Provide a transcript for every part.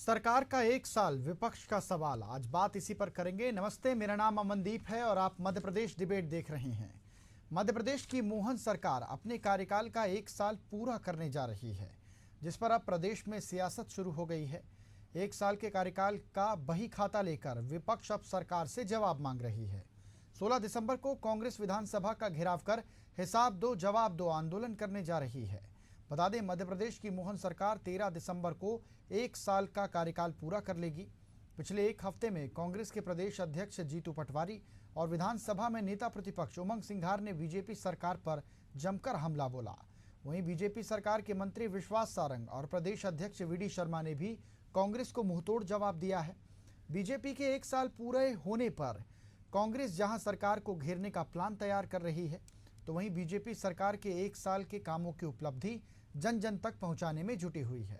सरकार का एक साल विपक्ष का सवाल, आज बात इसी पर करेंगे। नमस्ते, मेरा नाम अमनदीप है और आप मध्य प्रदेश डिबेट देख रहे हैं। मध्य प्रदेश की मोहन सरकार अपने कार्यकाल का एक साल पूरा करने जा रही है, जिस पर अब प्रदेश में सियासत शुरू हो गई है। एक साल के कार्यकाल का बही खाता लेकर विपक्ष अब सरकार से जवाब मांग रही है। 16 दिसंबर को कांग्रेस विधानसभा का घेराव कर हिसाब दो जवाब दो आंदोलन करने जा रही है। बता दें, मध्य प्रदेश की मोहन सरकार 13 दिसंबर को एक साल का कार्यकाल पूरा कर लेगी। पिछले एक हफ्ते में कांग्रेस के प्रदेश अध्यक्ष जीतू पटवारी और विधानसभा में नेता प्रतिपक्ष उमंग सिंघार ने बीजेपी सरकार पर जमकर हमला बोला। वहीं बीजेपी सरकार के मंत्री विश्वास सारंग और प्रदेश अध्यक्ष वीडी शर्मा ने भी कांग्रेस को मुंहतोड़ जवाब दिया है। बीजेपी के एक साल पूरे होने पर कांग्रेस जहां सरकार को घेरने का प्लान तैयार कर रही है, तो वहीं बीजेपी सरकार के एक साल के कामों की उपलब्धि जन जन तक पहुंचाने में जुटी हुई है।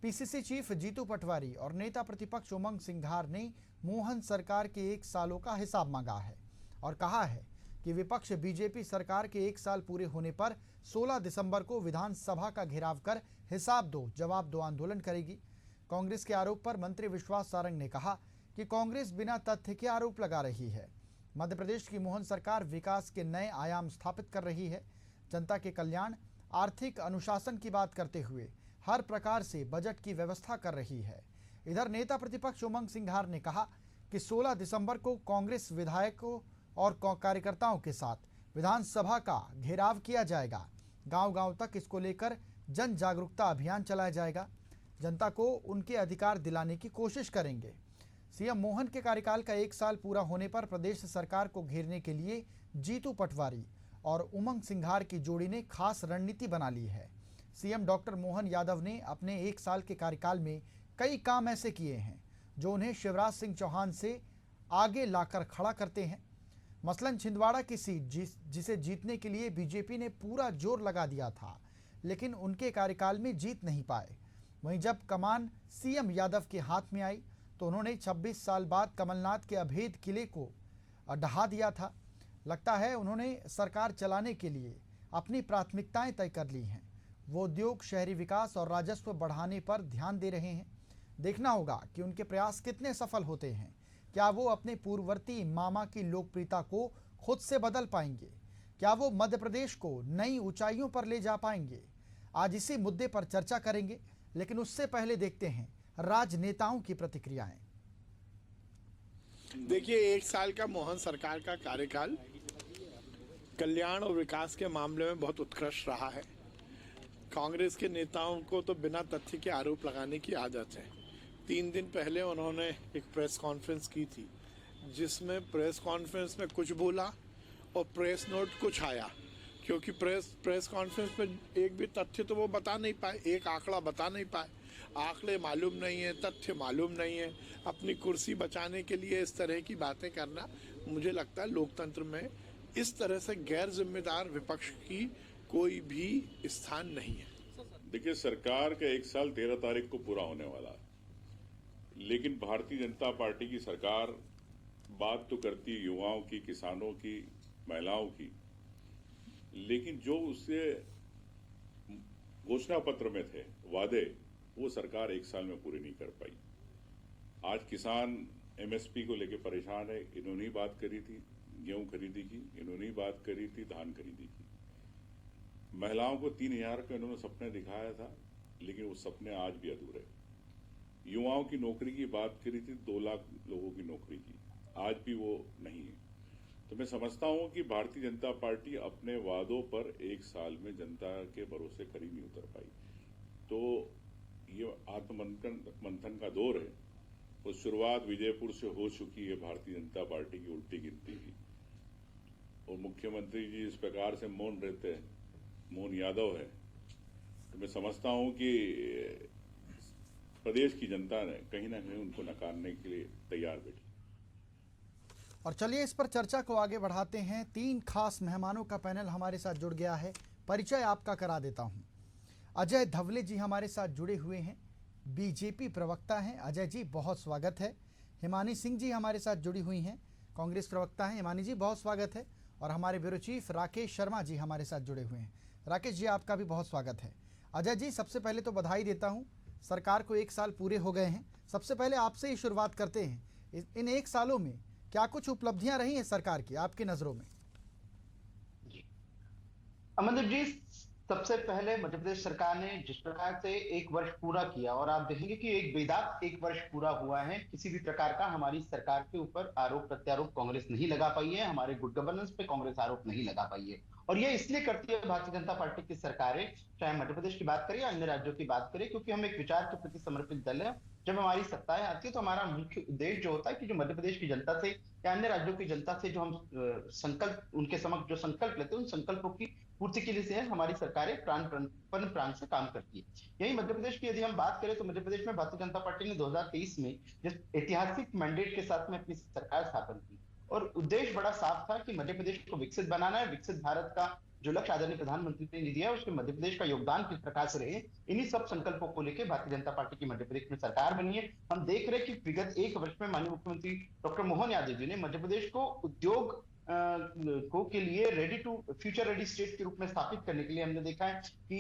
पीसीसी चीफ जीतू पटवारी और नेता प्रतिपक्ष उमंग सिंघार ने मोहन सरकार के एक सालों का हिसाब मांगा है और कहा है कि विपक्ष बीजेपी सरकार के एक साल पूरे होने पर 16 दिसंबर को विधानसभा का घेराव कर हिसाब दो जवाब दो आंदोलन करेगी। कांग्रेस के आरोप पर मंत्री विश्वास सारंग ने कहा कि कांग्रेस बिना तथ्य के आरोप लगा रही है। मध्य प्रदेश की मोहन सरकार विकास के नए आयाम स्थापित कर रही है। जनता के कल्याण, आर्थिक अनुशासन की बात करते हुए हर प्रकार से बजट की व्यवस्था कर रही है। इधर नेता प्रतिपक्ष उमंग सिंघार ने कहा कि 16 दिसंबर को कांग्रेस विधायकों और कार्यकर्ताओं के साथ विधानसभा का घेराव किया जाएगा। गांव-गांव तक इसको लेकर जन जागरूकता अभियान चलाया जाएगा। जनता को उनके अधिकार दिलाने की कोशिश करेंगे। सीएम मोहन के कार्यकाल का एक साल पूरा होने पर प्रदेश सरकार को घेरने के लिए जीतू पटवारी और उमंग सिंघार की जोड़ी ने खास रणनीति बना ली है। सीएम डॉक्टर मोहन यादव ने अपने एक साल के कार्यकाल में कई काम ऐसे किए हैं जो उन्हें शिवराज सिंह चौहान से आगे लाकर खड़ा करते हैं। मसलन छिंदवाड़ा की सीट जिसे जीतने के लिए बीजेपी ने पूरा जोर लगा दिया था, लेकिन उनके कार्यकाल में जीत नहीं पाए। वहीं जब कमान सीएम यादव के हाथ में आई तो उन्होंने 26 साल बाद कमलनाथ के अभेद किले को ढहा दिया था। लगता है उन्होंने सरकार चलाने के लिए अपनी प्राथमिकताएं तय कर ली हैं। वो उद्योग, शहरी विकास और राजस्व बढ़ाने पर ध्यान दे रहे हैं। देखना होगा कि उनके प्रयास कितने सफल होते हैं। क्या वो अपने पूर्ववर्ती मामा की लोकप्रियता को खुद से बदल पाएंगे? क्या वो मध्य प्रदेश को नई ऊंचाइयों पर ले जा पाएंगे? आज इसी मुद्दे पर चर्चा करेंगे, लेकिन उससे पहले देखते हैं राजनेताओं की प्रतिक्रियाएं। देखिए, एक साल का मोहन सरकार का कार्यकाल कल्याण और विकास के मामले में बहुत उत्कृष्ट रहा है। कांग्रेस के नेताओं को तो बिना तथ्य के आरोप लगाने की आदत है। 3 दिन पहले उन्होंने एक प्रेस कॉन्फ्रेंस की थी, जिसमें प्रेस कॉन्फ्रेंस में कुछ बोला और प्रेस नोट कुछ आया, क्योंकि प्रेस कॉन्फ्रेंस में एक भी तथ्य तो वो बता नहीं पाए, एक आंकड़ा बता नहीं पाए। आंकड़े मालूम नहीं है, तथ्य मालूम नहीं है। अपनी कुर्सी बचाने के लिए इस तरह की बातें करना, मुझे लगता है लोकतंत्र में इस तरह से गैर जिम्मेदार विपक्ष की कोई भी स्थान नहीं है। देखिए, सरकार का एक साल 13 तारीख को पूरा होने वाला है, लेकिन भारतीय जनता पार्टी की सरकार बात तो करती है युवाओं की, किसानों की, महिलाओं की, लेकिन जो उससे घोषणा पत्र में थे वादे, वो सरकार एक साल में पूरी नहीं कर पाई। आज किसान एमएसपी को लेकर परेशान है। इन्होंने बात करी थी गेहूं खरीदी की, इन्होंने बात करी थी धान खरीदी की। महिलाओं को 3000 का इन्होंने सपने दिखाया था, लेकिन वो सपने आज भी अधूरे। युवाओं की नौकरी की बात करी थी, 2 लाख लोगों की नौकरी की, आज भी वो नहीं है। तो मैं समझता हूं कि भारतीय जनता पार्टी अपने वादों पर एक साल में जनता के भरोसे खरी नहीं उतर पाई। तो ये आत्ममंथन का दौर है। और शुरुआत विजयपुर से हो चुकी है भारतीय जनता पार्टी की उल्टी गिनती की, और मुख्यमंत्री जी इस प्रकार से मौन रहते हैं, मोहन यादव है, तो मैं समझता हूं कि प्रदेश की जनता ने कहीं ना कहीं उनको नकारने के लिए तैयार बैठी। और चलिए इस पर चर्चा को आगे बढ़ाते हैं। 3 खास मेहमानों का पैनल हमारे साथ जुड़ गया है। परिचय आपका करा देता हूं। अजय धवले जी हमारे साथ जुड़े हुए हैं, बीजेपी प्रवक्ता हैं। अजय जी, बहुत स्वागत है। हिमानी सिंह जी हमारे साथ जुड़ी हुई हैं, कांग्रेस प्रवक्ता हैं। हिमानी जी, बहुत स्वागत है। और हमारे ब्यूरो चीफ राकेश शर्मा जी हमारे साथ जुड़े हुए हैं। राकेश जी, आपका भी बहुत स्वागत है। अजय जी, सबसे पहले तो बधाई देता हूं सरकार को 1 साल पूरे हो गए हैं। सबसे पहले आपसे ही शुरुआत करते हैं। इन 1 सालों में क्या कुछ उपलब्धियां रही हैं सरकार की आपकी नजरों में? अमनदीप जी, सबसे पहले मध्य प्रदेश सरकार ने जिस प्रकार से 1 वर्ष पूरा किया, और आप देखेंगे कि एक बेदाग 1 वर्ष पूरा हुआ है। किसी भी प्रकार का हमारी सरकार के ऊपर आरोप प्रत्यारोप कांग्रेस नहीं लगा पाई है, हमारे गुड गवर्नेंस पे कांग्रेस आरोप नहीं लगा पाई है। और ये इसलिए करती है भारतीय जनता पार्टी की सरकारें, चाहे मध्य प्रदेश की बात करें या अन्य राज्यों की बात करें, क्योंकि हम एक विचार के प्रति समर्पित दल है। जब हमारी सत्ताएं आती है तो हमारा मुख्य उद्देश्य जो होता है कि जो मध्य प्रदेश की जनता से या अन्य राज्यों की जनता से जो हम संकल्प उनके समक्ष जो संकल्प लेते हैं, उन संकल्पों की पूर्ति के लिए से हमारी सरकारें प्राण से काम करती है। यही मध्य प्रदेश की यदि हम बात करें तो मध्य प्रदेश में भारतीय जनता पार्टी ने 2023 में जिस ऐतिहासिक मैंडेट के साथ में अपनी सरकार स्थापन की, और उद्देश्य बड़ा साफ था कि मध्य प्रदेश को विकसित बनाना है। विकसित भारत का जो लक्ष्य आदरणीय प्रधानमंत्री ने दिया है, उसमें मध्य प्रदेश का योगदान किस प्रकार से रहे, इन्हीं सब संकल्पों को लेकर भारतीय जनता पार्टी की मध्य प्रदेश में सरकार बनी है। हम देख रहे हैं कि विगत 1 वर्ष में माननीय मुख्यमंत्री डॉक्टर मोहन यादव जी ने मध्य प्रदेश को उद्योग को के लिए ready to future ready state के रूप में स्थापित करने के लिए हमने देखा है कि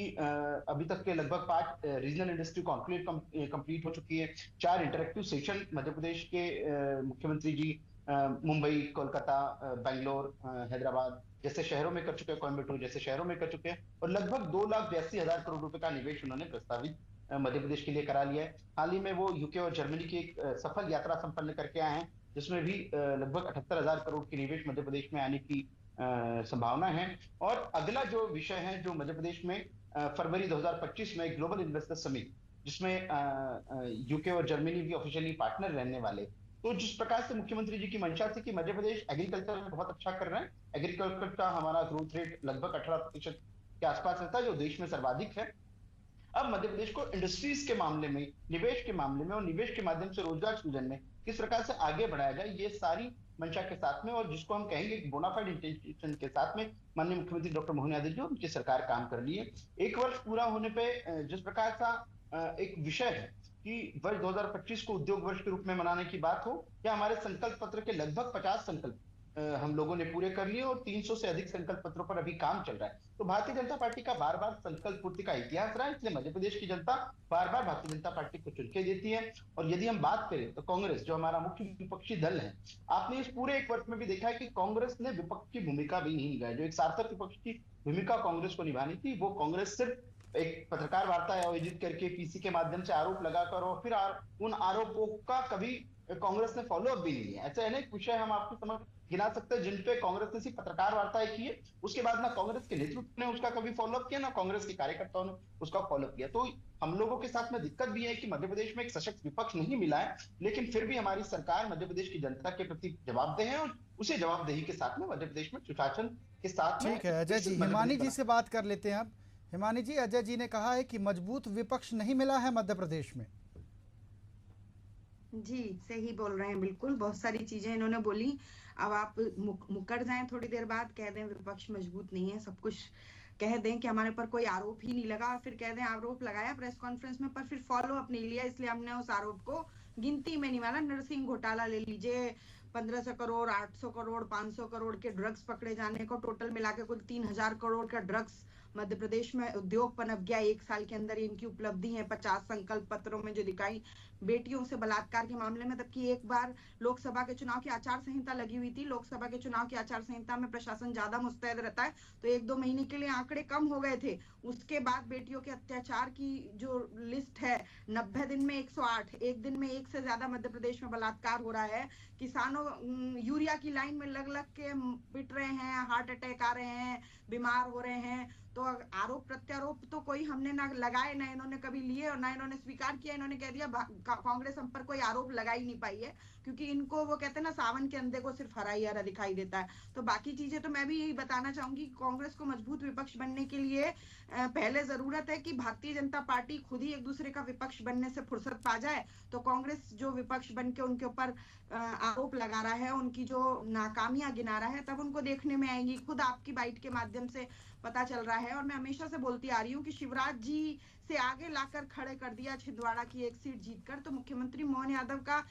अभी तक के लगभग 5 रीजनल इंडस्ट्री कॉन्क्लेव कंप्लीट हो चुकी है। 4 इंटरेक्टिव सेशन मध्य प्रदेश के मुख्यमंत्री जी मुंबई, कोलकाता, बेंगलोर, हैदराबाद जैसे शहरों में कर चुके हैं, कोयम्बटूर जैसे शहरों में कर चुके हैं, और लगभग 2,82,000 करोड़ रुपए का निवेश उन्होंने प्रस्तावित मध्य प्रदेश के लिए करा लिया है। हाल ही में वो यूके और जर्मनी की एक सफल यात्रा संपन्न करके आए हैं, जिसमें भी लगभग 78,000 करोड़ के निवेश मध्य प्रदेश में आने की संभावना है। और अगला जो विषय है जो मध्य प्रदेश में फरवरी 2025 में ग्लोबल इन्वेस्टर समिट, जिसमें यूके और जर्मनी भी ऑफिशियली पार्टनर रहने वाले, तो जिस प्रकार से मुख्यमंत्री जी की मंशा थी कि मध्य प्रदेश एग्रीकल्चर में बहुत अच्छा कर रहे हैं, एग्रीकल्चर का हमारा ग्रोथ रेट लगभग 18% के आसपास रहता है, जो देश में सर्वाधिक है। अब मध्य प्रदेश को इंडस्ट्रीज के मामले में, निवेश के मामले में और निवेश के माध्यम से रोजगार सृजन में किस प्रकार से आगे बढ़ाया जाए, ये सारी मंशा के साथ में, और जिसको हम कहेंगे बोनाफाइड इंटेंशन के साथ में माननीय मुख्यमंत्री डॉक्टर मोहन यादव जी और उनकी सरकार काम कर रही है। 1 वर्ष पूरा होने पे जिस प्रकार का एक विषय है कि वर्ष 2025 को उद्योग वर्ष के रूप में मनाने की बात हो, या हमारे संकल्प पत्र के लगभग 50 संकल्प हम लोगों ने पूरे कर लिए, और 300 से अधिक संकल्प पत्रों पर अभी काम चल रहा है। तो भारतीय जनता पार्टी का बार बार संकल्प पूर्ति का इतिहास रहा है, इसलिए मध्य प्रदेश की जनता बार बार भारतीय जनता पार्टी को चुन के देती है। और यदि हम बात करें तो कांग्रेस जो हमारा मुख्य विपक्षी दल है, आपने इस पूरे 1 वर्ष में भी देखा है कि कांग्रेस ने विपक्ष की भूमिका भी नहीं निभाई। जो एक सार्थक विपक्ष की भूमिका कांग्रेस को निभानी थी, वो कांग्रेस सिर्फ एक पत्रकार वार्ता आयोजित करके पीसी के माध्यम से आरोप लगाकर, और फिर उन आरोपों का कभी कांग्रेस ने फॉलोअप भी नहीं है। ऐसे अनेक विषय हम आपके समक्ष गिना सकते हैं जिनपे कांग्रेस ने सिर्फ पत्रकार वार्ताएं की है, उसके बाद ना कांग्रेस के नेतृत्व ने उसका कभी फॉलोअप किया, ना कांग्रेस के कार्यकर्ताओं ने उसका फॉलोअप किया। तो हम लोगों के साथ में दिक्कत भी है कि मध्य प्रदेश में एक सशक्त विपक्ष नहीं मिला है, लेकिन फिर भी हमारी सरकार मध्य प्रदेश की जनता के प्रति जवाबदेह है, और उसी जवाबदेही के साथ में मध्य प्रदेश में सुशासन के साथ में। ठीक है अजय जी, हिमानी जी से बात कर लेते हैं अब। हिमानी जी, अजय जी ने कहा है कि मजबूत विपक्ष नहीं मिला है मध्य प्रदेश में। जी सही बोल रहे हैं, बिल्कुल बहुत सारी चीजें इन्होंने बोली। अब आप मुकर जाएं थोड़ी देर बाद, कह दें विपक्ष मजबूत नहीं है, सब कुछ कह दें कि हमारे पर कोई आरोप ही नहीं लगा, और फिर कह दें आरोप लगाया प्रेस कॉन्फ्रेंस में पर फिर फॉलो अप नहीं लिया, इसलिए हमने उस आरोप को गिनती में नहीं माना। नरसिंह घोटाला ले लीजिए, 1500 करोड़, 800 करोड़, 500 करोड़ के ड्रग्स पकड़े जाने को, टोटल मिला के कुल 3000 करोड़ का ड्रग्स मध्य प्रदेश में उद्योग पनप गया 1 साल के अंदर। इनकी उपलब्धि है 50 संकल्प पत्रों में जो दिखाई। बेटियों से बलात्कार के मामले में, जबकि एक बार लोकसभा के चुनाव की आचार संहिता लगी हुई थी, लोकसभा के चुनाव की आचार संहिता में प्रशासन ज्यादा मुस्तैद रहता है, तो 1-2 महीने के लिए आंकड़े कम हो गए थे। उसके बाद बेटियों के अत्याचार की जो लिस्ट है, 90 दिन में 108, एक दिन में 1 से ज्यादा मध्य प्रदेश में बलात्कार हो रहा है। किसानों यूरिया की लाइन में लग लग के पिट रहे हैं, हार्ट अटैक आ रहे हैं, बीमार हो रहे हैं। तो आरोप प्रत्यारोप तो कोई हमने ना लगाए, ना इन्होंने कभी लिए और ना इन्होंने स्वीकार किया। इन्होंने कह दिया कांग्रेस हम पर कोई आरोप लगा ही नहीं पाई है, क्योंकि इनको वो कहते हैं ना, सावन के अंधे को सिर्फ हरा ही हरा दिखाई देता है। तो बाकी चीजें तो मैं भी यही बताना चाहूंगी, कांग्रेस को मजबूत विपक्ष बनने के लिए पहले जरूरत है कि भारतीय जनता पार्टी खुद ही एक दूसरे का विपक्ष बनने से फुर्सत पा जाए। तो कांग्रेस जो विपक्ष बन के उनके ऊपर आरोप लगा रहा है, उनकी जो नाकामियां गिना रहा है, तब उनको देखने में आएंगी। खुद आपकी बाइट के माध्यम से पता चल रहा है, और मैं हमेशा से बोलती आ रही हूँ कि शिवराज जी से आगे लाकर खड़े कर दिया छिंदवाड़ा की एक सीट जीतकर, तो मुख्यमंत्री मोहन यादव का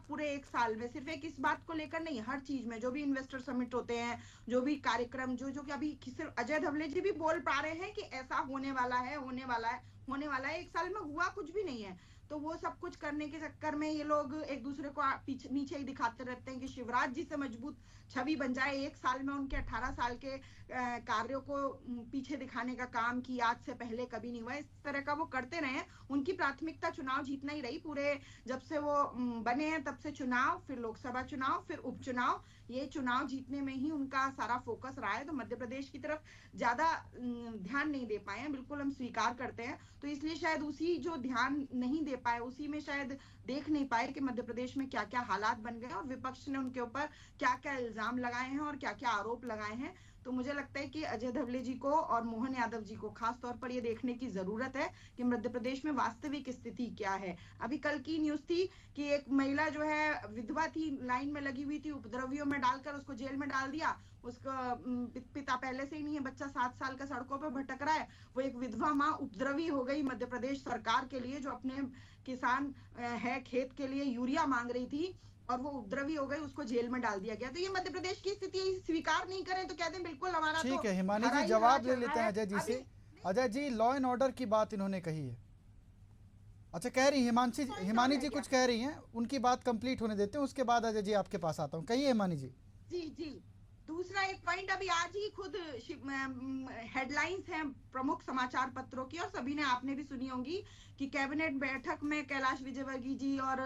पूरे एक साल में सिर्फ एक इस बात को लेकर नहीं, हर चीज में जो भी इन्वेस्टर समिट होते हैं, जो भी कार्यक्रम, जो कि अभी सिर्फ अजय धवले जी भी बोल पा रहे हैं कि ऐसा होने वाला है, एक साल में हुआ कुछ भी नहीं है। तो वो सब कुछ करने के चक्कर में ये लोग एक दूसरे को नीचे ही दिखाते रहते हैं कि शिवराज जी से मजबूत छवि बन जाए। एक साल में उनके 18 साल के कार्यों को पीछे दिखाने का काम कि आज से पहले कभी नहीं हुआ, इस तरह का वो करते रहे। उनकी प्राथमिकता चुनाव जीतना ही रही। पूरे जब से वो बने हैं तब से चुनाव, फिर लोकसभा चुनाव, फिर उपचुनाव, ये चुनाव जीतने में ही उनका सारा फोकस रहा है। तो मध्य प्रदेश की तरफ ज्यादा ध्यान नहीं दे पाए हैं, बिल्कुल हम स्वीकार करते हैं। तो इसलिए शायद उसी जो ध्यान नहीं दे पाए, उसी में शायद देख नहीं पाए कि मध्य प्रदेश में क्या क्या हालात बन गए और विपक्ष ने उनके ऊपर क्या क्या इल्जाम लगाए हैं और क्या क्या आरोप लगाए हैं। तो मुझे लगता है कि अजय धवले जी को और मोहन यादव जी को खास तौर पर ये देखने की जरूरत है कि मध्य प्रदेश में वास्तविक स्थिति क्या है। अभी कल की न्यूज थी कि एक महिला जो है विधवा थी, लाइन में लगी हुई थी, उपद्रवियों में डालकर उसको जेल में डाल दिया। उसका पिता पहले से ही नहीं है, बच्चा 7 साल का सड़कों पर भटक रहा है, वो एक विधवा माँ उपद्रवी हो गई मध्य प्रदेश सरकार के लिए, जो अपने किसान है खेत के लिए यूरिया मांग रही थी और वो उपद्रवी हो गई, उसको जेल में डाल दिया गया। तो ये मध्य प्रदेश की स्थिति स्वीकार नहीं करें तो कहते हैं बिल्कुल हमारा। ठीक है हिमानी जी, जवाब ले लेते हैं अजय जी से। Ajay ji, law and order की बात इन्होंने कही है। अच्छा, कह रही हिमानी जी कुछ कह रही हैं, उनकी बात कंप्लीट होने देते हैं, उसके बाद अजय जी आपके पास आता हूँ। कहिए हिमानी जी। जी दूसरा एक पॉइंट, अभी आज ही खुद हेडलाइंस हैं प्रमुख समाचार पत्रों की और सभी ने, आपने भी सुनी होंगी कि कैबिनेट बैठक में कैलाश विजयवर्गीय जी और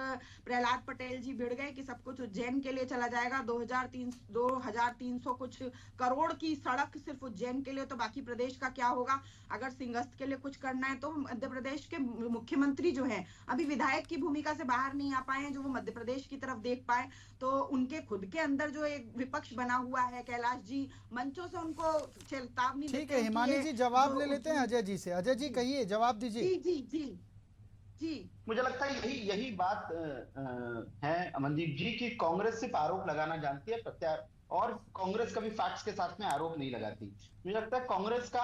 प्रहलाद पटेल जी भिड़ गए कि सब कुछ उज्जैन के लिए चला जाएगा। 2300 कुछ करोड़ की सड़क सिर्फ उज्जैन के लिए, तो बाकी प्रदेश का क्या होगा? अगर सिंहस्थ के लिए कुछ करना है तो मध्य प्रदेश के मुख्यमंत्री जो है अभी विधायक की भूमिका से बाहर नहीं आ पाए हैं, जो वो मध्य प्रदेश की तरफ देख पाए। तो उनके खुद के अंदर जो एक विपक्ष बना हुआ है, कैलाश जी मंचों से उनको चेतावनी। ठीक है हिमानी जी, जवाब ले लेते हैं अजय जी से। अजय जी कहिए, जवाब दीजिए। जी मुझे लगता है यही बात है अमनदीप जी की कांग्रेस सिर्फ आरोप लगाना जानती है, और कांग्रेस कभी फैक्ट्स के साथ में आरोप नहीं लगाती। मुझे लगता है कांग्रेस का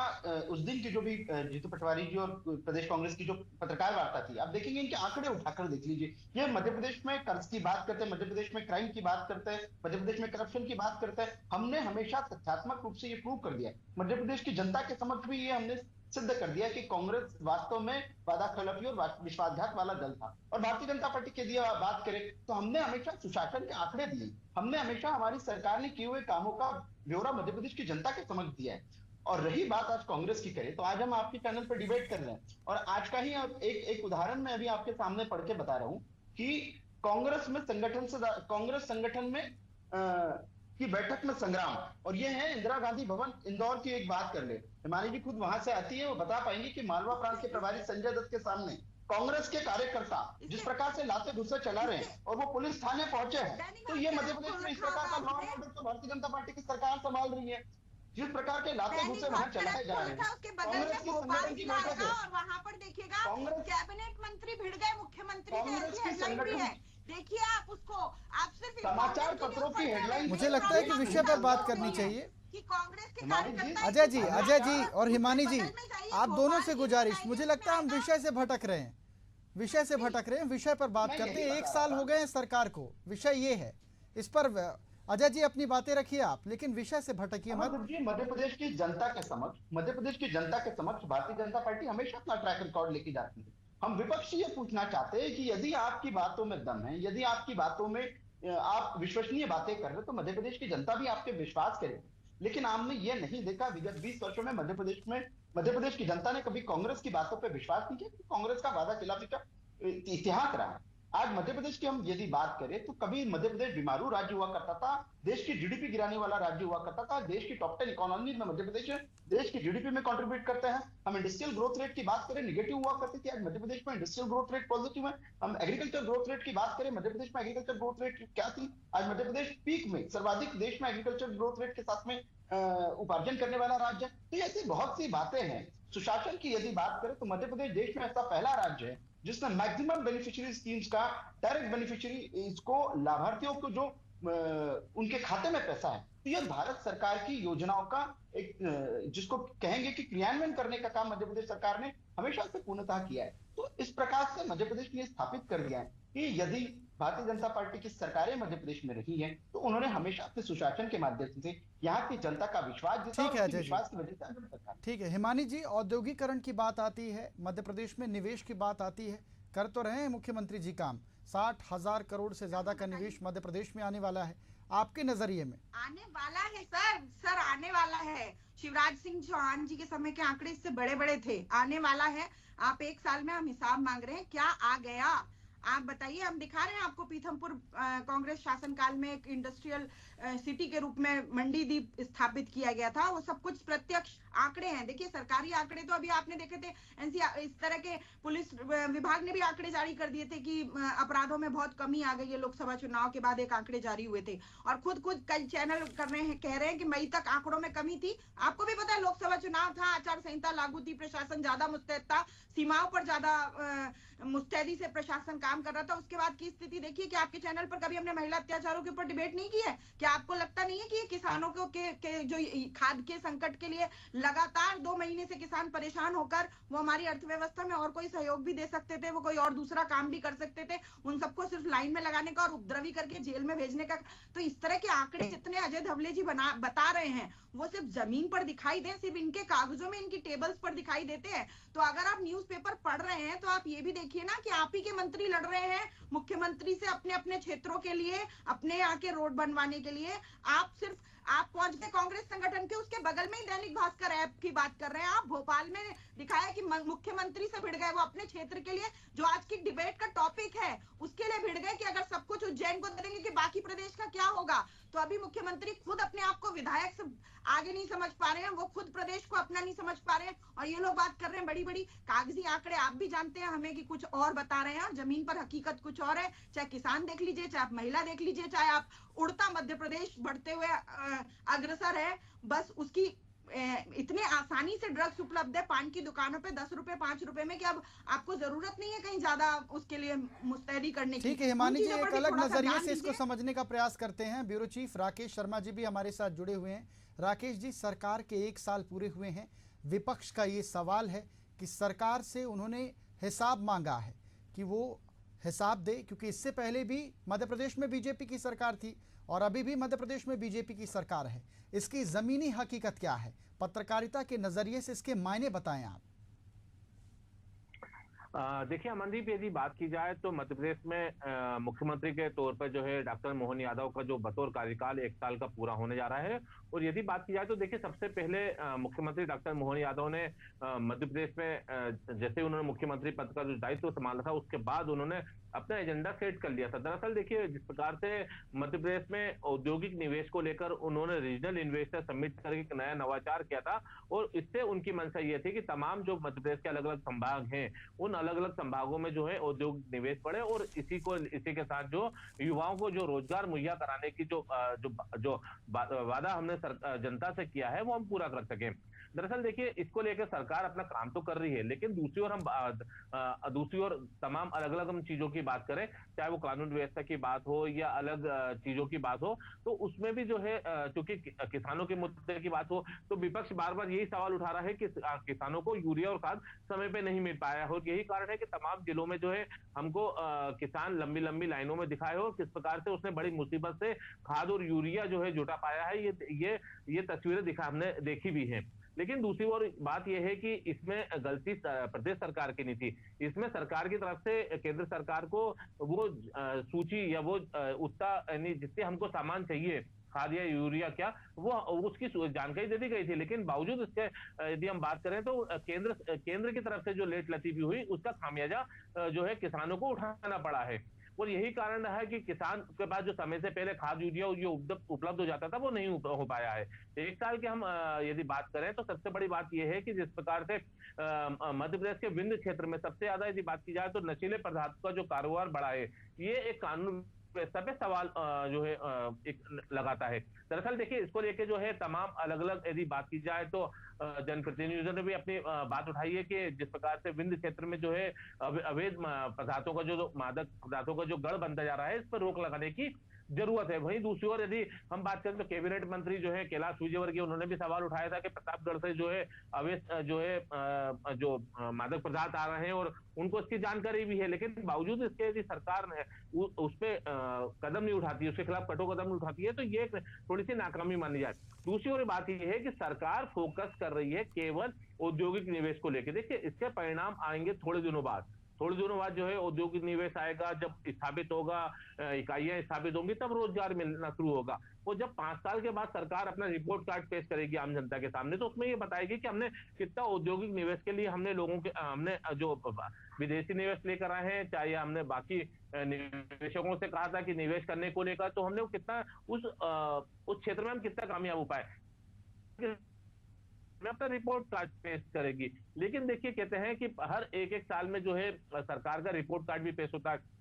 उस दिन की जो भी जीतू पटवारी जी और प्रदेश कांग्रेस की जो पत्रकार वार्ता थी, आप देखेंगे इनके आंकड़े उठाकर देख लीजिए। ये मध्य प्रदेश में कर्ज की बात करते हैं, मध्य प्रदेश में क्राइम की बात करते हैं, मध्य प्रदेश में करप्शन की बात करते हैं। हमने हमेशा तथ्यात्मक रूप से ये प्रूव कर दिया, मध्य प्रदेश की जनता के समक्ष भी ये हमने सिद्ध कर दिया कि कांग्रेस वास्तव में वादाखिलाफी और विश्वासघात वाला दल था। और भारतीय जनता पार्टी के लिए बात करें तो हमने हमेशा सुशासन के आंकड़े दिए, हमने हमेशा हमारी सरकार ने किए हुए कामों का ब्यौरा मध्य प्रदेश की जनता के समक्ष दिया है। और रही बात आज कांग्रेस की करें तो आज हम आपके चैनल पर डिबेट कर रहे हैं और आज का ही एक उदाहरण मैं अभी आपके सामने पढ़ के बता रहा हूं कि कांग्रेस संगठन में की बैठक में संग्राम, और ये है इंदिरा गांधी भवन इंदौर की। एक बात कर ले, हिमानी जी खुद वहां से आती है, वो बता पाएंगे कि मालवा प्रांत के प्रभारी संजय दत्त के सामने कांग्रेस के कार्यकर्ता जिस प्रकार से लाते घुसे चला रहे हैं और वो पुलिस थाने पहुंचे हैं, तो ये मध्य प्रदेश में इस प्रकार का लॉ एंड ऑर्डर तो भारतीय जनता पार्टी की सरकार संभाल रही है। जिस प्रकार के लाते घुसे वहां चलाए जा रहे हैं, कांग्रेस की संगठन की बैठक है और वहां पर देखिएगा कैबिनेट मंत्री भिड़ गए मुख्यमंत्री, कांग्रेस की संगठन देखिए आप उसको, आप सिर्फ समाचार पत्रों की हेडलाइन। मुझे लगता है कि विषय पर बात करनी चाहिए। कि कांग्रेस के कार्यकर्ता अजय जी और हिमानी जी, आप दोनों से गुजारिश, मुझे लगता है हम विषय से भटक रहे हैं, विषय पर बात करते हैं। 1 साल हो गए हैं सरकार को, विषय ये है, इस पर अजय जी अपनी बातें रखिए आप, लेकिन विषय से भटकिए मत। मध्य प्रदेश की जनता के समक्ष भारतीय जनता पार्टी हमेशा अपना ट्रैक रिकॉर्ड लेके जाती है। हम विपक्ष ये पूछना चाहते हैं कि यदि आपकी बातों में दम है, यदि आपकी बातों में आप विश्वसनीय बातें कर रहे, तो मध्य प्रदेश की जनता भी आप पे विश्वास करे। लेकिन आपने ये नहीं देखा, विगत 20 वर्षों में मध्य प्रदेश की जनता ने कभी कांग्रेस की बातों पे विश्वास नहीं किया। कांग्रेस का वादा खिलाफी का इतिहास रहा। आज मध्य प्रदेश की हम यदि बात करें तो कभी मध्य प्रदेश बीमारू राज्य हुआ करता था, देश की जीडीपी गिराने वाला राज्य हुआ करता था। देश की टॉप 10 इकोनॉमी में मध्य प्रदेश देश की जीडीपी में कंट्रीब्यूट करते हैं। हम इंडस्ट्रियल ग्रोथ रेट की बात करें, निगेटिव हुआ करती थी, आज मध्य प्रदेश में इंडस्ट्रियल ग्रोथ रेट पॉजिटिव है। हम एग्रीकल्चर ग्रोथ रेट की बात करें, मध्य प्रदेश में एग्रीकल्चर ग्रोथ रेट क्या थी, आज मध्य प्रदेश पीक में सर्वाधिक देश में एग्रीकल्चर ग्रोथ रेट के साथ में उपार्जन करने वाला राज्य है। तो ऐसी बहुत सी बातें हैं। सुशासन की यदि बात करें तो मध्य प्रदेश देश में ऐसा पहला राज्य है जिसने मैक्सिमम बेनिफिशियरी स्कीम्स का डायरेक्ट बेनिफिशियरी इसको लाभार्थियों को जो उनके खाते में पैसा है, तो यह भारत सरकार की योजनाओं का एक जिसको कहेंगे कि क्रियान्वयन करने का काम मध्य प्रदेश सरकार ने हमेशा से पूर्णतः किया है। तो इस प्रकार से मध्य प्रदेश ने स्थापित कर दिया है कि यदि भारतीय जनता पार्टी की सरकारें मध्य प्रदेश में रही हैं तो उन्होंने हमेशा अपने सुशासन के माध्यम से यहाँ की जनता का विश्वास जीता ठीक और है उसी अजय जी, विश्वास की वजह से आज हम सरकार। ठीक है हिमानी जी, औद्योगिकरण की बात आती है, मध्य प्रदेश में निवेश की बात आती है, कर तो रहे हैं मुख्यमंत्री जी काम, 60,000 करोड़ से ज्यादा का निवेश मध्य प्रदेश में आने वाला है, आपके नजरिए में? आने वाला है सर आने वाला है। शिवराज सिंह चौहान जी के समय के आंकड़े इससे बड़े बड़े थे, आने वाला है। आप एक साल में हम हिसाब मांग रहे हैं, क्या आ गया आप बताइए। हम दिखा रहे हैं आपको पीथमपुर कांग्रेस शासनकाल में एक इंडस्ट्रियल सिटी के रूप में मंडी द्वीप स्थापित किया गया था। वो सब कुछ प्रत्यक्ष आंकड़े हैं। देखिए सरकारी आंकड़े तो अभी आपने देखे थे, एनसीआर इस तरह के पुलिस विभाग ने भी आंकड़े जारी कर दिए थे कि अपराधों में बहुत कमी आ गई है। लोकसभा चुनाव के बाद एक आंकड़े जारी हुए थे और खुद कई चैनल कर रहे हैं, कह रहे हैं कि मई तक आंकड़ों में कमी थी। आपको भी पता है लोकसभा चुनाव था, आचार संहिता लागू थी, प्रशासन ज्यादा मुस्तैद था, सीमाओं पर ज्यादा मुस्तैदी से प्रशासन काम कर रहा था। उसके बाद की स्थिति देखिए कि आपके चैनल पर कभी हमने महिला अत्याचारों के ऊपर डिबेट नहीं की है। क्या आपको लगता नहीं है कि किसानों को के जो खाद के संकट के लिए लगातार 2 महीने से किसान परेशान होकर वो हमारी अर्थव्यवस्था में और कोई सहयोग भी दे सकते थे, वो कोई और दूसरा काम भी कर सकते थे, उन सबको सिर्फ लाइन में लगाने का और उपद्रवी करके जेल में भेजने का। तो इस तरह के आंकड़े जितने अजय धवले जी बता रहे हैं वो सिर्फ जमीन पर दिखाई दे, सिर्फ इनके कागजों में, इनकी टेबल्स पर दिखाई देते हैं। तो अगर आप न्यूज़पेपर पढ़ रहे हैं तो आप ये भी देखिए ना कि आप ही के मंत्री लड़ रहे हैं मुख्यमंत्री से अपने अपने क्षेत्रों के लिए, अपने यहाँ के रोड बनवाने के लिए। आप पहुंच गए कांग्रेस संगठन के उसके बगल में ही दैनिक भास्कर ऐप की बात कर रहे हैं। आप भोपाल में दिखाया कि मुख्यमंत्री से भिड़ गए, वो अपने क्षेत्र के लिए जो आज की डिबेट का टॉपिक है उसके लिए भिड़ गए कि अगर सब कुछ उज्जैन को दे देंगे कि बाकी प्रदेश का क्या होगा। तो अभी मुख्यमंत्री खुद अपने आप को विधायक से आगे नहीं समझ पा रहे हैं, वो खुद प्रदेश को अपना नहीं समझ पा रहे हैं और ये लोग बात कर रहे हैं बड़ी बड़ी कागजी आंकड़े। आप भी जानते हैं हमें कि कुछ और बता रहे हैं और जमीन पर हकीकत कुछ और है। चाहे किसान देख लीजिए, चाहे आप महिला देख लीजिए, चाहे आप उड़ता मध्य प्रदेश बढ़ते हुए अग्रसर है, बस उसकी इतने आसानी से ड्रग्स उपलब्ध है पान की दुकानों पे 10 रुपए 5 रुपए में कि अब आपको जरूरत नहीं है कहीं ज्यादा उसके लिए मुस्तैदी करने की। ठीक है हिमानी जी, एक अलग नजरिए से इसको समझने का प्रयास करते हैं। ब्यूरो चीफ राकेश शर्मा जी भी हमारे साथ जुड़े हुए हैं। राकेश जी, सरकार के 1 साल पूरे हुए हैं, विपक्ष का ये सवाल है कि सरकार से उन्होंने हिसाब मांगा है कि वो हिसाब दे, क्योंकि इससे पहले भी मध्य प्रदेश में बीजेपी की सरकार थी और अभी भी मध्य प्रदेश में बीजेपी की सरकार है। इसकी जमीनी हकीकत क्या है, पत्रकारिता के नजरिए से इसके मायने बताएं आप। देखिए अमनदीप, यदि बात की जाए तो मध्य प्रदेश में मुख्यमंत्री के तौर पर जो है डॉक्टर मोहन यादव का जो बतौर कार्यकाल 1 साल का पूरा होने जा रहा है। और यदि बात की जाए तो देखिए सबसे पहले मुख्यमंत्री डॉक्टर मोहन यादव ने मध्य प्रदेश में जैसे उन्होंने मुख्यमंत्री पद का जो दायित्व संभाला था उसके बाद उन्होंने अपना एजेंडा सेट कर लिया था। दरअसल देखिए जिस प्रकार से मध्य प्रदेश में औद्योगिक निवेश को लेकर उन्होंने रीजनल इन्वेस्टर समिट करके एक नया नवाचार किया था और इससे उनकी मंशा ये थी कि तमाम जो मध्य प्रदेश के अलग अलग संभाग हैं उन अलग अलग संभागों में जो है औद्योगिक निवेश बढ़े और इसी के साथ जो युवाओं को जो रोजगार मुहैया कराने की जो वादा हमने जनता से किया है वो हम पूरा कर सके। दरअसल देखिए इसको लेकर सरकार अपना काम तो कर रही है, लेकिन दूसरी ओर तमाम अलग अलग हम चीजों की बात करें, चाहे वो कानून व्यवस्था की बात हो या अलग चीजों की बात हो, तो उसमें भी जो है चूंकि किसानों के मुद्दे की बात हो तो विपक्ष बार बार यही सवाल उठा रहा है कि किसानों को यूरिया और खाद समय पे नहीं मिल पाया और यही कारण है कि तमाम जिलों में जो है हमको किसान लंबी लंबी लाइनों में दिखाए हो किस प्रकार से उसने बड़ी मुसीबत से खाद और यूरिया जो है जुटा पाया है। ये तस्वीरें हमने देखी भी हैं। लेकिन दूसरी ओर बात यह है कि इसमें गलती प्रदेश सरकार की नहीं थी, इसमें सरकार की तरफ से केंद्र सरकार को वो सूची या वो उतना यानी जिससे हमको सामान चाहिए खाद या यूरिया क्या वो उसकी जानकारी दे दी गई थी, लेकिन बावजूद इसके यदि हम बात करें तो केंद्र की तरफ से जो लेट लतीफी हुई उसका खामियाजा जो है किसानों को उठाना पड़ा है। और यही कारण है कि किसान के पास जो समय से पहले खाद यूरिया उपलब्ध हो जाता था वो नहीं हो पाया है। 1 साल की हम यदि बात करें तो सबसे बड़ी बात यह है कि जिस प्रकार से मध्य प्रदेश के विंध्य क्षेत्र में सबसे ज्यादा यदि बात की जाए तो नशीले पदार्थों का जो कारोबार बढ़ा है ये एक कानून व्यवस्था पे सवाल जो है एक लगाता है। दरअसल देखिए इसको लेके जो है तमाम अलग अलग यदि बात की जाए तो जनप्रतिनिधियों ने भी अपनी बात उठाई है कि जिस प्रकार से विंध्य क्षेत्र में जो है अवैध पदार्थों का जो मादक पदार्थों का जो गढ़ बनता जा रहा है इस पर रोक लगाने की जरूरत है। वहीं दूसरी ओर यदि हम बात करें तो कैबिनेट मंत्री जो है कैलाश विजयवर्गीय, उन्होंने भी सवाल उठाया था कि प्रतापगढ़ से जो है अवैध जो है मादक पदार्थ आ रहे हैं और उनको इसकी जानकारी भी है, लेकिन बावजूद इसके यदि सरकार ने उस पे कदम नहीं उठाती, उसके खिलाफ कठोर कदम नहीं उठाती है, तो ये थोड़ी सी नाकामी मानी जाए। दूसरी ओर बात यह है कि सरकार फोकस कर रही है केवल औद्योगिक निवेश को लेकर। देखिए, इसके परिणाम आएंगे थोड़े दिनों बाद जो है औद्योगिक निवेश आएगा, जब स्थापित होगा, इकाइयां स्थापित होंगी, तब रोजगार मिलना शुरू होगा। और जब 5 साल के बाद सरकार अपना रिपोर्ट कार्ड पेश करेगी आम जनता के सामने, तो उसमें ये बताएगी कि हमने कितना औद्योगिक निवेश के लिए हमने जो विदेशी निवेश लेकर आए हैं, चाहे हमने बाकी निवेशकों से कहा था कि निवेश करने को लेकर, तो हमने कितना उस क्षेत्र में हम कितना कामयाब हो पाए में अपना रिपोर्ट कार्ड पेश करेगी। लेकिन देखिए, कहते हैं कि हर एक साल में जो है सरकार का रिपोर्ट कार्ड भी पेश होता है।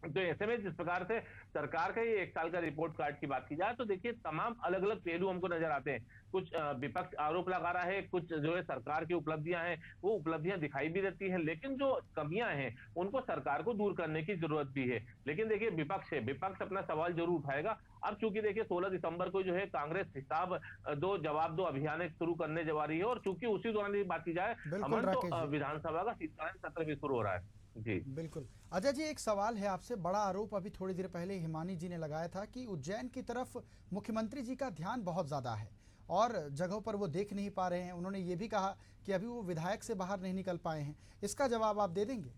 तो ऐसे में जिस प्रकार से सरकार का ये 1 साल का रिपोर्ट कार्ड की बात की जाए, तो देखिए तमाम अलग अलग पहलू हमको नजर आते हैं। कुछ विपक्ष आरोप लगा रहा है, कुछ जो है सरकार की उपलब्धियां हैं, वो उपलब्धियां दिखाई भी देती हैं, लेकिन जो कमियां हैं उनको सरकार को दूर करने की जरूरत भी है। लेकिन देखिए, विपक्ष अपना सवाल जरूर उठाएगा। अब चूंकि देखिए 16 दिसंबर को जो है कांग्रेस हिसाब दो जवाब दो अभियान शुरू करने जा रही है, और चूंकि उसी दौरान बात की जाए, अमन तो विधानसभा का शीतकालीन सत्र भी शुरू हो रहा है। जी बिल्कुल। अजय जी, एक सवाल है आपसे। बड़ा आरोप अभी थोड़ी देर पहले हिमानी जी ने लगाया था कि उज्जैन की तरफ मुख्यमंत्री जी का ध्यान बहुत ज्यादा है और जगहों पर वो देख नहीं पा रहे हैं। उन्होंने ये भी कहा कि अभी वो विधायक से बाहर नहीं निकल पाए हैं। इसका जवाब आप दे देंगे?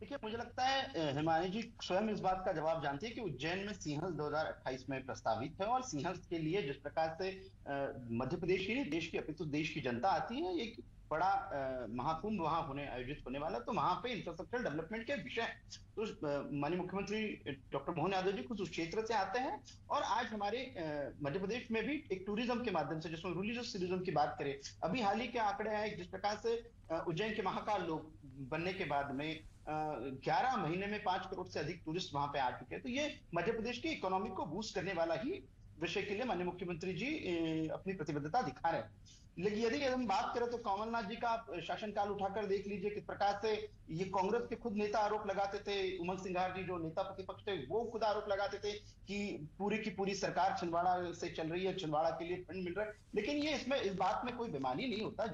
देखिए, मुझे लगता है हिमानी जी स्वयं इस बात का जवाब जानती है कि उज्जैन में सिंहस्थ 2028 में प्रस्तावित है, और सिंहस्थ के लिए जिस प्रकार से मध्य प्रदेश ही देश की अपितु देश की जनता आती है, एक बड़ा महाकुंभ वहां आयोजित होने वाला, तो वहां पे इंफ्रास्ट्रक्चर डेवलपमेंट के विषय, तो माननीय मुख्यमंत्री डॉक्टर मोहन यादव जी खुद उस क्षेत्र से आते हैं। और आज हमारे मध्य प्रदेश में भी एक टूरिज्म के माध्यम से, जिसमें रिलीजियस टूरिज्म की बात करें, अभी हाल ही के आंकड़े आए जिस प्रकार से उज्जैन के महाकाल लोक बनने के बाद में 11 महीने में 5 करोड़ से अधिक टूरिस्ट वहां पे आ चुके हैं। तो ये मध्य प्रदेश की इकोनॉमी को बूस्ट करने वाला ही विषय के लिए माननीय मुख्यमंत्री जी अपनी प्रतिबद्धता दिखा रहे हैं। लेकिन यदि हम बात करें तो कमलनाथ जी का शासनकाल उठाकर देख लीजिए, किस प्रकार से ये कांग्रेस के खुद नेता आरोप लगाते थे। उमंग सिंघार जी जो नेता प्रतिपक्ष थे, वो खुद आरोप लगाते थे कि पूरी की पूरी सरकार छिंदवाड़ा से चल रही है, छिंदवाड़ा के लिए फंड मिल रहा है। लेकिन ये इस बात में कोई बेमानी नहीं होता।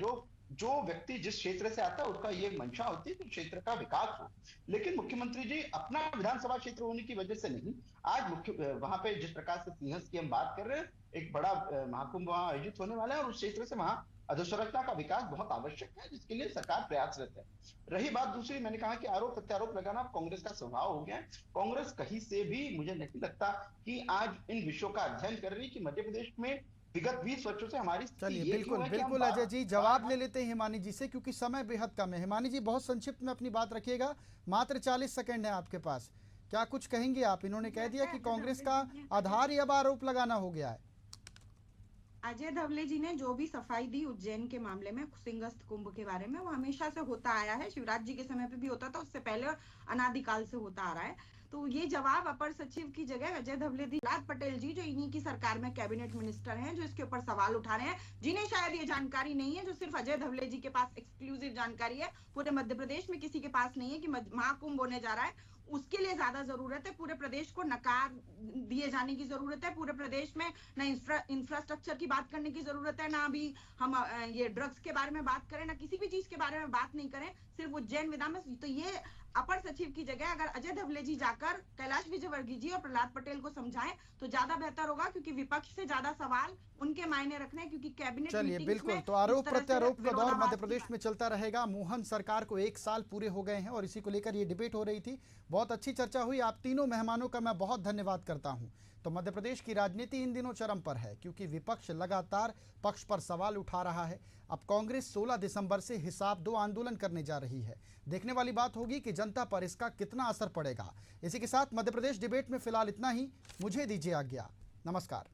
जो व्यक्ति जिस क्षेत्र से आता है उसका ये मंशा होती है कि क्षेत्र का विकास हो। लेकिन मुख्यमंत्री जी अपना विधानसभा क्षेत्र होने की वजह से नहीं, आज वहां पे जिस प्रकार से सिंहस्थ की हम बात कर रहे हैं, एक बड़ा महाकुंभ वहां आयोजित होने वाला है, और उस क्षेत्र से वहां अधोसंरचना का विकास बहुत आवश्यक है, जिसके लिए सरकार प्रयासरत है। रही बात दूसरी, मैंने कहा कि आरोप प्रत्यारोप लगाना कांग्रेस का स्वभाव हो गया है। कांग्रेस कहीं से भी मुझे नहीं लगता कि आज इन विषयों का अध्ययन कर रही कि मध्य प्रदेश में विगत 20 वर्षों से हमारी। चलिए, बिल्कुल अजय जी, जवाब ले लेते हैं हिमानी जी से, क्योंकि समय बेहद कम है। हिमानी जी, बहुत संक्षिप्त में अपनी बात रखिएगा, मात्र 40 सेकंड है आपके पास। क्या कुछ कहेंगे आप? इन्होंने कह दिया कि कांग्रेस का आधार ही अब आरोप लगाना हो गया है। अजय धवले जी ने जो भी सफाई दी उज्जैन के मामले में, सिंहस्थ कुंभ के बारे में, वो हमेशा से होता आया है। शिवराज जी के समय पे भी होता था, उससे पहले अनादिकाल से होता आ रहा है। तो ये जवाब अपर सचिव की जगह अजय धवले दी, प्रहलाद पटेल जी जो इन्हीं की सरकार में कैबिनेट मिनिस्टर हैं, जो इसके ऊपर सवाल उठा रहे हैं, जिन्हें शायद ये जानकारी नहीं है, जो सिर्फ अजय धवले जी के पास एक्सक्लूसिव जानकारी है, पूरे मध्य प्रदेश में किसी के पास नहीं है कि महाकुंभ होने जा रहा है। उसके लिए ज्यादा जरूरत है, पूरे प्रदेश को नकार दिए जाने की जरूरत है। पूरे प्रदेश में ना इंफ्रास्ट्रक्चर की बात करने की जरूरत है, ना अभी हम ये ड्रग्स के बारे में बात करें, ना किसी भी चीज के बारे में बात नहीं करें, सिर्फ उज्जैन विधान में। तो ये अपर सचिव की जगह अगर अजय धवले जी जाकर कैलाश विजयवर्गीय जी और प्रहलाद पटेल को समझाएं तो ज्यादा बेहतर होगा, क्योंकि विपक्ष से ज्यादा सवाल उनके मायने रखने, क्योंकि कैबिनेट। चलिए, बिल्कुल। तो आरोप प्रत्यारोप का दौर मध्य प्रदेश में चलता रहेगा। मोहन सरकार को 1 साल पूरे हो गए हैं और इसी को लेकर ये डिबेट हो रही थी। बहुत अच्छी चर्चा हुई। आप तीनों मेहमानों का मैं बहुत धन्यवाद करता हूं। तो मध्य प्रदेश की राजनीति इन दिनों चरम पर है, क्योंकि विपक्ष लगातार पक्ष पर सवाल उठा रहा है। अब कांग्रेस 16 दिसंबर से हिसाब दो आंदोलन करने जा रही है। देखने वाली बात होगी कि जनता पर इसका कितना असर पड़ेगा। इसी के साथ मध्य प्रदेश डिबेट में फिलहाल इतना ही। मुझे दीजिए आज्ञा। नमस्कार।